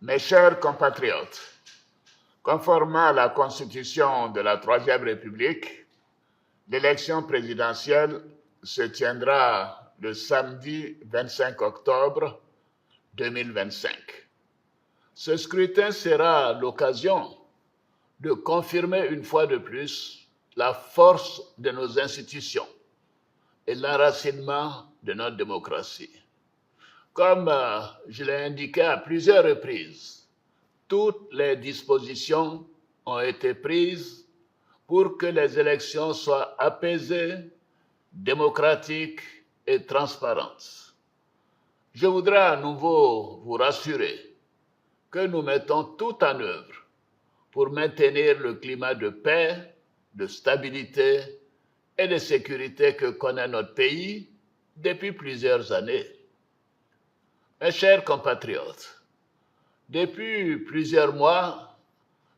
Mes chers compatriotes, conformément à la Constitution de la Troisième République, l'élection présidentielle se tiendra le samedi 25 octobre 2025. Ce scrutin sera l'occasion de confirmer une fois de plus la force de nos institutions et l'enracinement de notre démocratie. Comme je l'ai indiqué à plusieurs reprises, toutes les dispositions ont été prises pour que les élections soient apaisées, démocratiques et transparentes. Je voudrais à nouveau vous rassurer que nous mettons tout en œuvre pour maintenir le climat de paix, de stabilité et de sécurité que connaît notre pays depuis plusieurs années. Mes chers compatriotes, depuis plusieurs mois,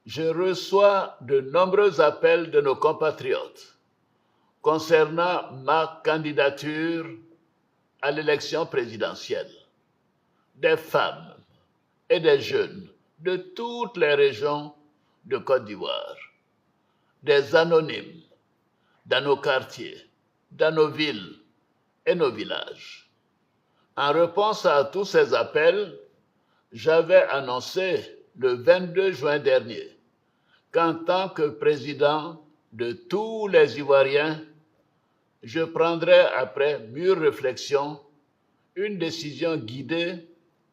je reçois de nombreux appels de nos compatriotes concernant ma candidature à l'élection présidentielle. Des femmes et des jeunes de toutes les régions de Côte d'Ivoire, des anonymes dans nos quartiers, dans nos villes et nos villages. En réponse à tous ces appels, j'avais annoncé le 22 juin dernier qu'en tant que président de tous les Ivoiriens, je prendrais après mûre réflexion une décision guidée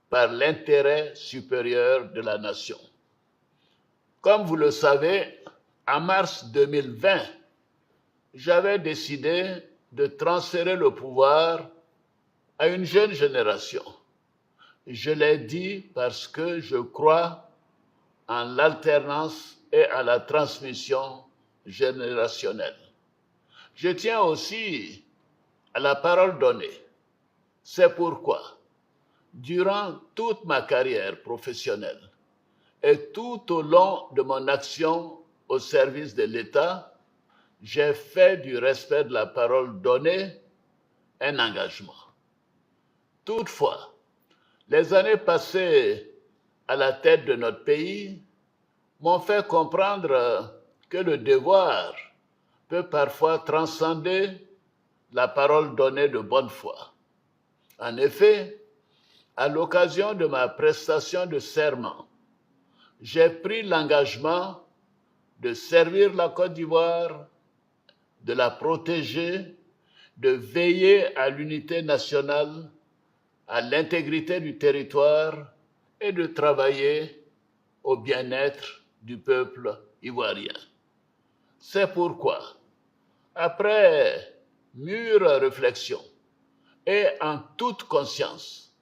par l'intérêt supérieur de la nation. Comme vous le savez, en mars 2020, j'avais décidé de transférer le pouvoir à une jeune génération. Je l'ai dit parce que je crois en l'alternance et à la transmission générationnelle. Je tiens aussi à la parole donnée. C'est pourquoi, durant toute ma carrière professionnelle et tout au long de mon action au service de l'État, j'ai fait du respect de la parole donnée un engagement. Toutefois, les années passées à la tête de notre pays m'ont fait comprendre que le devoir peut parfois transcender la parole donnée de bonne foi. En effet, à l'occasion de ma prestation de serment, j'ai pris l'engagement de servir la Côte d'Ivoire, de la protéger, de veiller à l'unité nationale, à l'intégrité du territoire et de travailler au bien-être du peuple ivoirien. C'est pourquoi, après mûre réflexion et en toute conscience,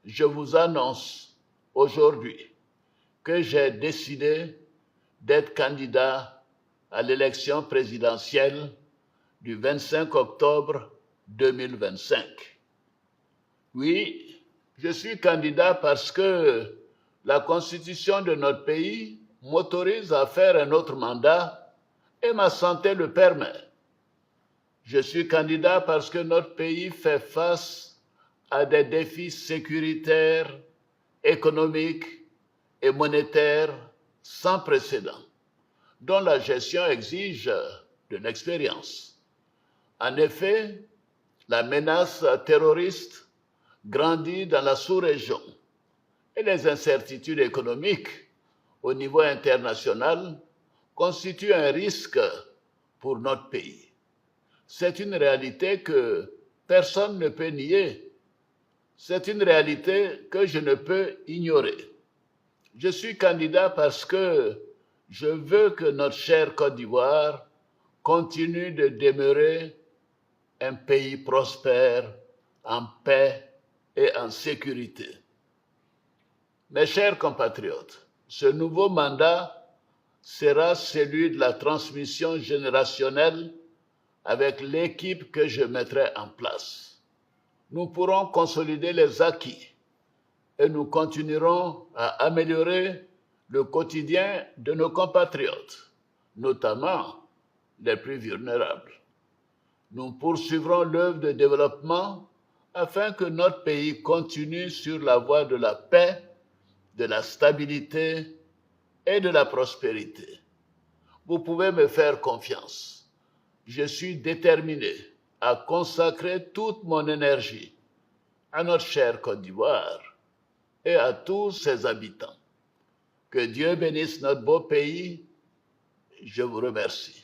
je vous annonce aujourd'hui que j'ai décidé d'être candidat à l'élection présidentielle du 25 octobre 2025. Oui, je suis candidat parce que la Constitution de notre pays m'autorise à faire un autre mandat et ma santé le permet. Je suis candidat parce que notre pays fait face à des défis sécuritaires, économiques et monétaires sans précédent, dont la gestion exige de l'expérience. En effet, la menace terroriste grandit dans la sous-région et les incertitudes économiques au niveau international constituent un risque pour notre pays. C'est une réalité que personne ne peut nier. C'est une réalité que je ne peux ignorer. Je suis candidat parce que je veux que notre chère Côte d'Ivoire continue de demeurer un pays prospère, en paix et en sécurité. Mes chers compatriotes, ce nouveau mandat sera celui de la transmission générationnelle avec l'équipe que je mettrai en place. Nous pourrons consolider les acquis et nous continuerons à améliorer le quotidien de nos compatriotes, notamment les plus vulnérables. Nous poursuivrons l'œuvre de développement afin que notre pays continue sur la voie de la paix, de la stabilité et de la prospérité. Vous pouvez me faire confiance. Je suis déterminé à consacrer toute mon énergie à notre chère Côte d'Ivoire et à tous ses habitants. Que Dieu bénisse notre beau pays. Je vous remercie.